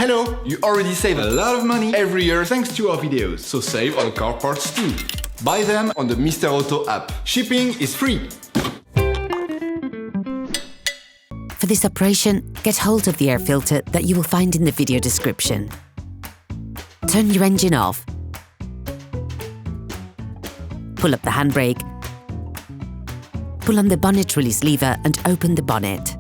Hello! You already save a lot of money every year thanks to our videos, so save on car parts too. Buy them on the Mr. Auto app. Shipping is free. For this operation, get hold of the air filter that you will find in the video description. Turn your engine off. Pull up the handbrake. Pull on the bonnet release lever and open the bonnet.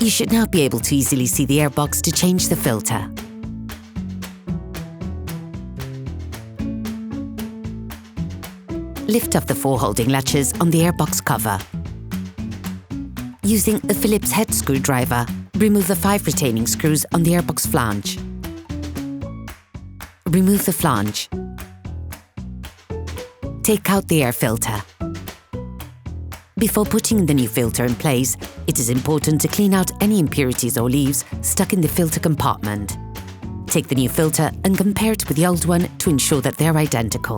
You should now be able to easily see the airbox to change the filter. Lift off the 4 holding latches on the airbox cover. Using the Phillips head screwdriver, remove the 5 retaining screws on the airbox flange. Remove the flange. Take out the air filter. Before putting the new filter in place, it is important to clean out any impurities or leaves stuck in the filter compartment. Take the new filter and compare it with the old one to ensure that they're identical.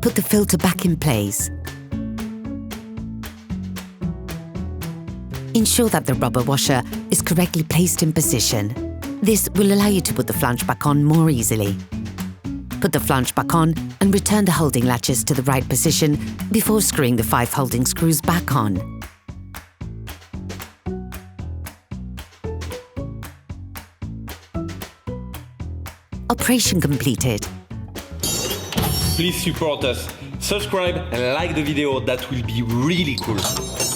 Put the filter back in place. Ensure that the rubber washer is correctly placed in position. This will allow you to put the flange back on more easily. Put the flange back on and return the holding latches to the right position before screwing the 5 holding screws back on. Operation completed. Please support us, subscribe and like the video, that will be really cool.